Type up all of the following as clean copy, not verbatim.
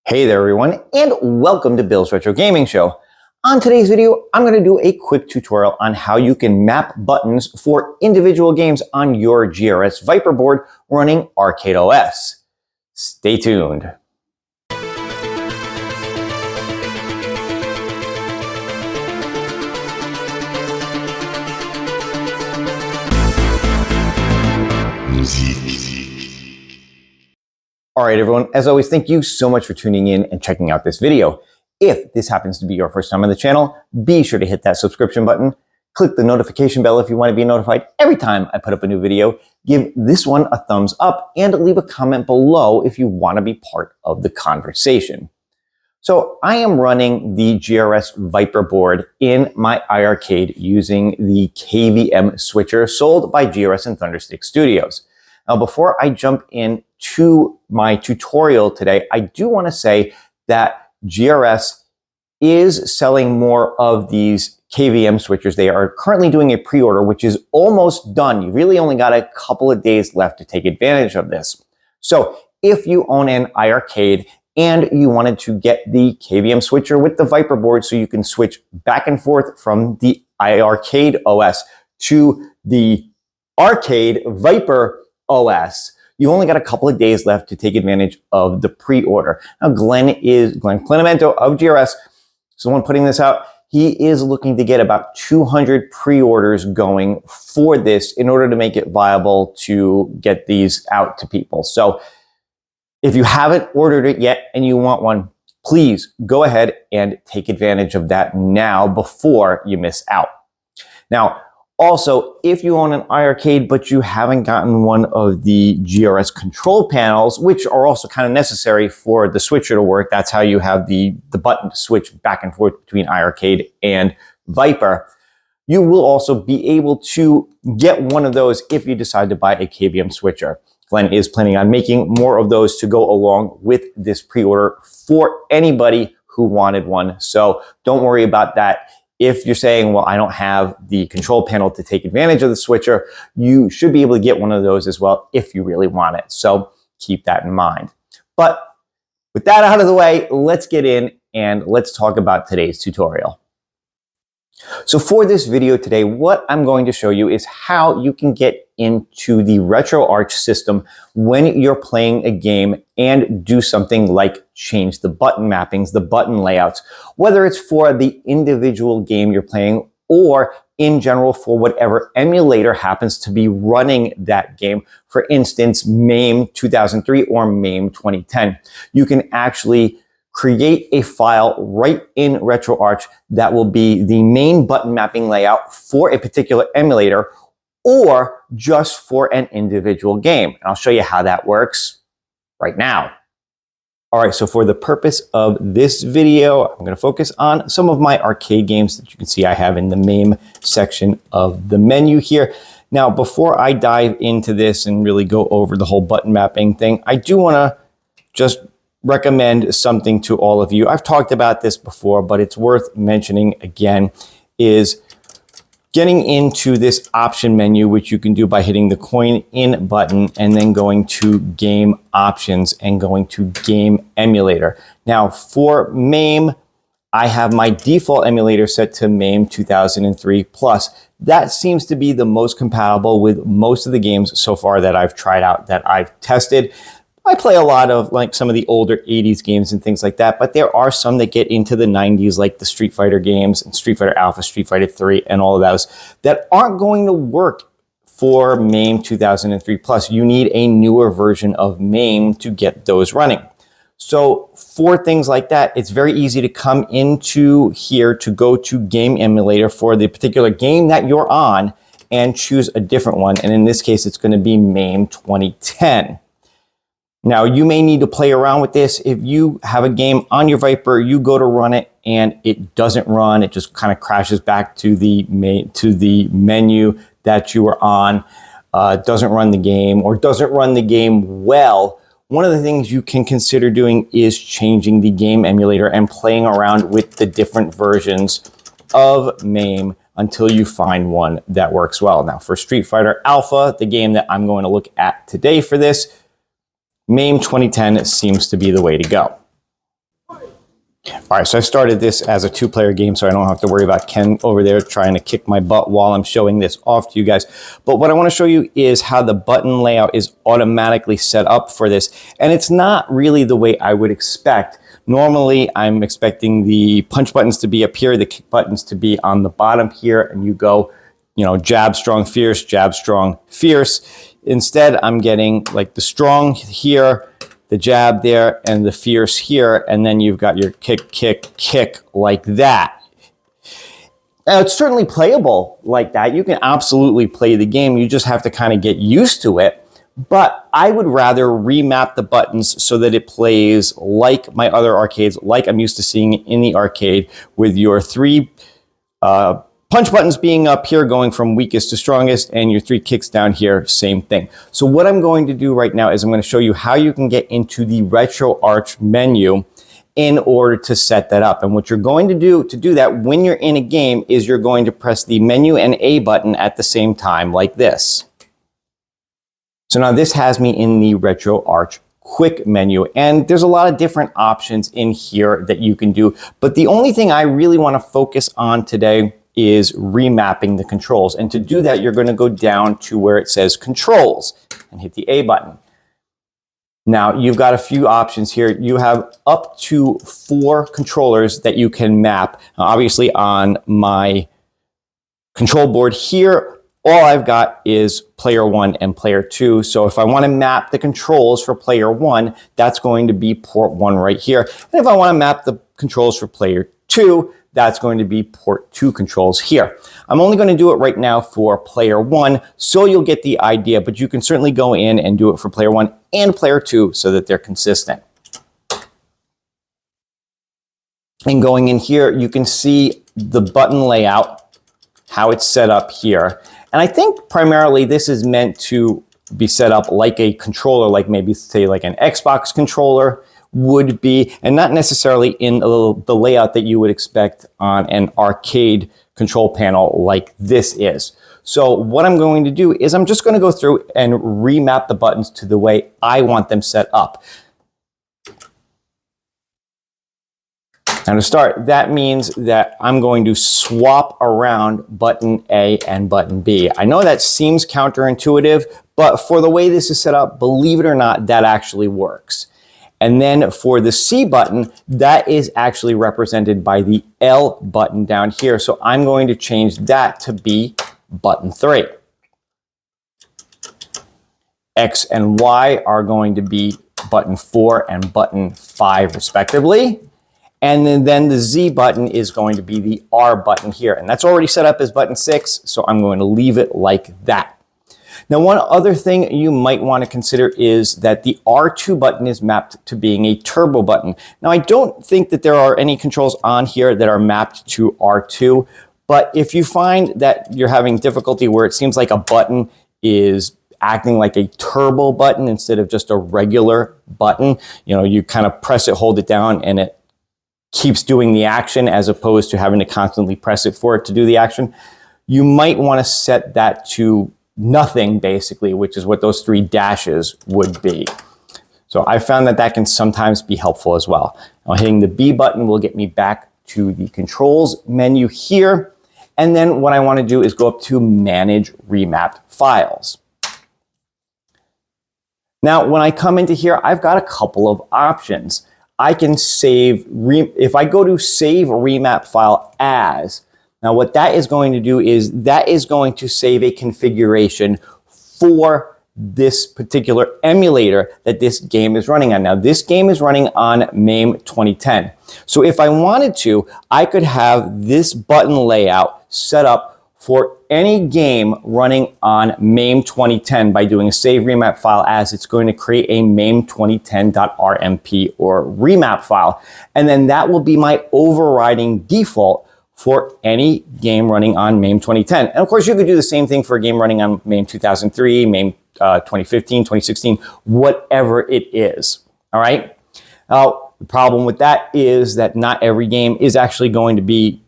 Hey there everyone, and welcome to Bill's Retro Gaming Show. On today's video, I'm going to do a quick tutorial on how you can map buttons for individual games on your GRS Viper board running Rcade OS. Stay tuned. All right, everyone, as always, thank you so much for tuning in and checking out this video. If this happens to be your first time on the channel, be sure to hit that subscription button, click the notification bell if you want to be notified every time I put up a new video, give this one a thumbs up, and leave a comment below if you want to be part of the conversation. So I am running the GRS Viper board in my iArcade using the KVM switcher sold by GRS and Thunderstick Studios. Now, before I jump into my tutorial today, I do want to say that GRS is selling more of these KVM switchers. They are currently doing a pre-order, which is almost done. You really only got a couple of days left to take advantage of this. So if you own an iArcade and you wanted to get the KVM switcher with the Viper board so you can switch back and forth from the iArcade OS to the Rcade Viper OS, you've only got a couple of days left to take advantage of the pre-order. Now, Glenn Clemente of GRS, so the one putting this out, he is looking to get about 200 pre-orders going for this in order to make it viable to get these out to people. So if you haven't ordered it yet and you want one, please go ahead and take advantage of that now before you miss out. Now, also, if you own an iArcade, but you haven't gotten one of the GRS control panels, which are also kind of necessary for the switcher to work, that's how you have the button to switch back and forth between iArcade and Viper, you will also be able to get one of those if you decide to buy a KVM switcher. Glenn is planning on making more of those to go along with this pre-order for anybody who wanted one. So don't worry about that. If you're saying, well, I don't have the control panel to take advantage of the switcher, you should be able to get one of those as well if you really want it. So keep that in mind. But with that out of the way, let's get in and let's talk about today's tutorial. So for this video today, what I'm going to show you is how you can get into the RetroArch system when you're playing a game and do something like change the button mappings, the button layouts, whether it's for the individual game you're playing or in general for whatever emulator happens to be running that game. For instance, MAME 2003 or MAME 2010. You can actually create a file right in RetroArch that will be the main button mapping layout for a particular emulator or just for an individual game. And I'll show you how that works right now. All right, so for the purpose of this video, I'm going to focus on some of my arcade games that you can see I have in the MAME section of the menu here. Now, before I dive into this and really go over the whole button mapping thing, I do want to just recommend something to all of you. I've talked about this before, but it's worth mentioning again, is getting into this option menu, which you can do by hitting the coin in button and then going to game options and going to game emulator. Now for MAME, I have my default emulator set to MAME 2003 Plus. That seems to be the most compatible with most of the games so far that I've tried out, that I've tested. I play a lot of like some of the older 80s games and things like that, but there are some that get into the 90s, like the Street Fighter games and Street Fighter Alpha, Street Fighter 3, and all of those that aren't going to work for MAME 2003 Plus. You need a newer version of MAME to get those running. So for things like that, it's very easy to come into here to go to game emulator for the particular game that you're on and choose a different one. And in this case, it's going to be MAME 2010. Now, you may need to play around with this. If you have a game on your Viper, you go to run it and it doesn't run. It just kind of crashes back to the menu that you were on, doesn't run the game or doesn't run the game well. One of the things you can consider doing is changing the game emulator and playing around with the different versions of MAME until you find one that works well. Now, for Street Fighter Alpha, the game that I'm going to look at today for this, MAME 2010 seems to be the way to go. All right, so I started this as a two-player game, so I don't have to worry about Ken over there trying to kick my butt while I'm showing this off to you guys. But what I want to show you is how the button layout is automatically set up for this. And it's not really the way I would expect. Normally, I'm expecting the punch buttons to be up here, the kick buttons to be on the bottom here, and you go, you know, jab, strong, fierce. Instead, I'm getting like the strong here, the jab there, and the fierce here, and then you've got your kick like that. Now, it's certainly playable like that. You can absolutely play the game. You just have to kind of get used to it. But I would rather remap the buttons so that it plays like my other arcades, like I'm used to seeing in the arcade, with your three punch buttons being up here going from weakest to strongest, and your three kicks down here, same thing. So what I'm going to do right now is I'm going to show you how you can get into the RetroArch menu in order to set that up. And what you're going to do that when you're in a game is you're going to press the menu and A button at the same time like this. So now this has me in the RetroArch quick menu, and there's a lot of different options in here that you can do. But the only thing I really want to focus on today is remapping the controls. And to do that, you're going to go down to where it says controls and hit the A button. Now, you've got a few options here. You have up to 4 controllers that you can map. Now, obviously, on my control board here, all I've got is player 1 and player 2. So if I want to map the controls for player 1, that's going to be port 1 right here. And if I want to map the controls for player 2, that's going to be port 2 controls here. I'm only going to do it right now for player 1, so you'll get the idea, but you can certainly go in and do it for player 1 and player 2 so that they're consistent. And going in here, you can see the button layout, how it's set up here. And I think primarily this is meant to be set up like a controller, like maybe say like an Xbox controller would be, and not necessarily in the layout that you would expect on an arcade control panel like this is. So what I'm going to do is I'm just going to go through and remap the buttons to the way I want them set up. Now to start, that means that I'm going to swap around button A and button B. I know that seems counterintuitive, but for the way this is set up, believe it or not, that actually works. And then for the C button, that is actually represented by the L button down here. So I'm going to change that to be button 3. X and Y are going to be button 4 and button 5 respectively. And then the Z button is going to be the R button here. And that's already set up as button 6, so I'm going to leave it like that. Now, one other thing you might want to consider is that the R2 button is mapped to being a turbo button. Now, I don't think that there are any controls on here that are mapped to R2, but if you find that you're having difficulty where it seems like a button is acting like a turbo button instead of just a regular button, you know, you kind of press it, hold it down, and it keeps doing the action as opposed to having to constantly press it for it to do the action, you might want to set that to nothing, basically, which is what those 3 dashes would be. So I found that that can sometimes be helpful as well. Now, hitting the B button will get me back to the controls menu here. And then what I want to do is go up to manage remapped files. Now, when I come into here, I've got a couple of options. I can save, if I go to save remap file as, now what that is going to do is that is going to save a configuration for this particular emulator that this game is running on. Now this game is running on MAME 2010. So if I wanted to, I could have this button layout set up for any game running on MAME 2010 by doing a save remap file as. It's going to create a MAME 2010.rmp or remap file. And then that will be my overriding default for any game running on MAME 2010. And of course, you could do the same thing for a game running on MAME 2003, MAME 2015, 2016, whatever it is. All right. Now, the problem with that is that not every game is actually going to be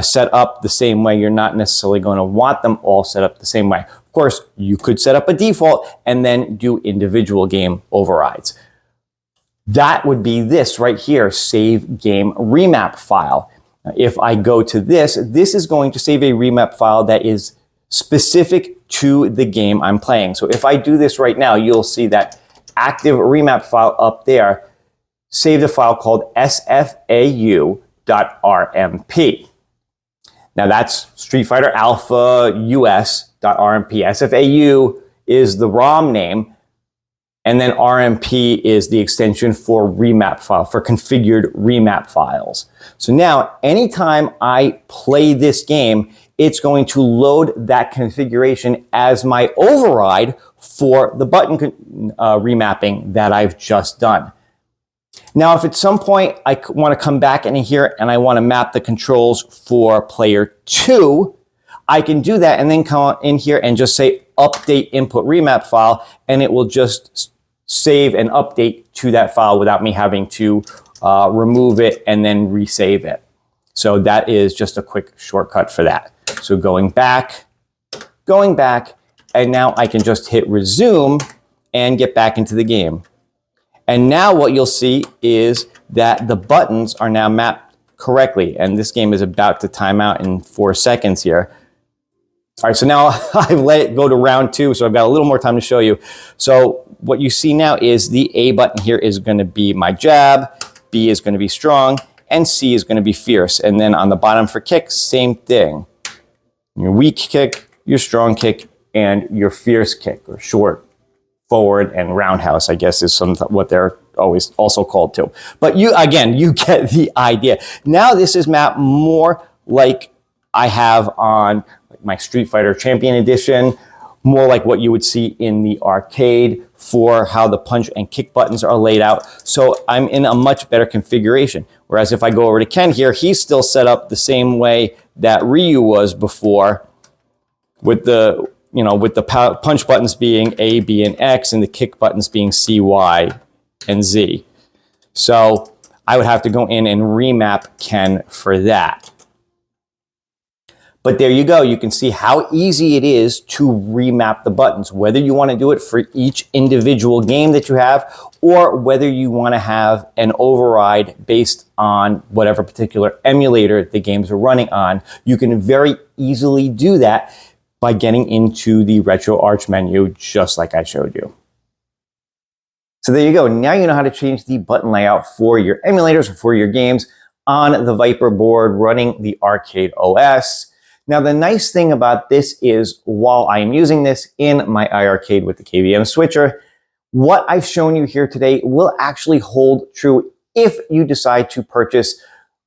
set up the same way. You're not necessarily going to want them all set up the same way. Of course, you could set up a default and then do individual game overrides. that would be this right here, save game remap file. If I go to this is going to save a remap file that is specific to the game I'm playing. So if I do this right now, you'll see that active remap file up there saved a file called sfau.rmp. Now that's Street Fighter Alpha US.rmp. SFAU is the ROM name, and then RMP is the extension for remap file, for configured remap files. So now, anytime I play this game, it's going to load that configuration as my override for the button remapping that I've just done. Now, if at some point I want to come back in here and I want to map the controls for player 2, I can do that and then come in here and just say update input remap file, and it will just save and update to that file without me having to remove it and then resave it. So that is just a quick shortcut for that. So going back, and now I can just hit resume and get back into the game. And now what you'll see is that the buttons are now mapped correctly, and this game is about to time out in 4 seconds here. All right, so now I've let it go to round 2, so I've got a little more time to show you. So what you see now is the A button here is going to be my jab, B is going to be strong, and C is going to be fierce. And then on the bottom for kick, same thing. Your weak kick, your strong kick, and your fierce kick, or short, forward, and roundhouse, I guess, is what they're always also called too. But you get the idea. Now this is mapped more like I have on my Street Fighter Champion Edition, more like what you would see in the arcade for how the punch and kick buttons are laid out. So I'm in a much better configuration. Whereas if I go over to Ken here, he's still set up the same way that Ryu was before, with the punch buttons being A, B, and X, and the kick buttons being C, Y, and Z. So I would have to go in and remap Ken for that. But there you go. You can see how easy it is to remap the buttons, whether you want to do it for each individual game that you have, or whether you want to have an override based on whatever particular emulator the games are running on. You can very easily do that by getting into the RetroArch menu, just like I showed you. So there you go. Now you know how to change the button layout for your emulators or for your games on the Viper board running the Rcade OS. Now, the nice thing about this is, while I am using this in my iArcade with the KVM switcher, what I've shown you here today will actually hold true if you decide to purchase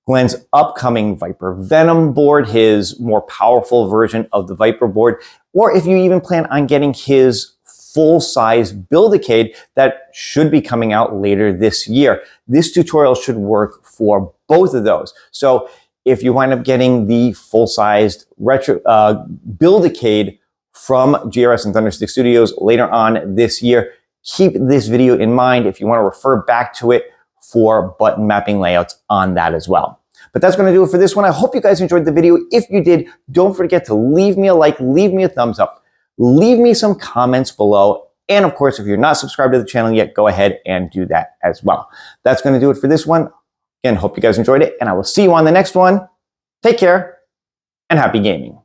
Glenn's upcoming Viper Venom board, his more powerful version of the Viper board, or if you even plan on getting his full-size Build-A-Cade that should be coming out later this year. This tutorial should work for both of those. So if you wind up getting the full-sized Build-A-Cade from GRS and Thunderstick Studios later on this year, keep this video in mind if you want to refer back to it for button mapping layouts on that as well. But that's going to do it for this one. I hope you guys enjoyed the video. If you did, don't forget to leave me a like, leave me a thumbs up, leave me some comments below. And of course, if you're not subscribed to the channel yet, go ahead and do that as well. That's going to do it for this one. Again, hope you guys enjoyed it, and I will see you on the next one. Take care, and happy gaming.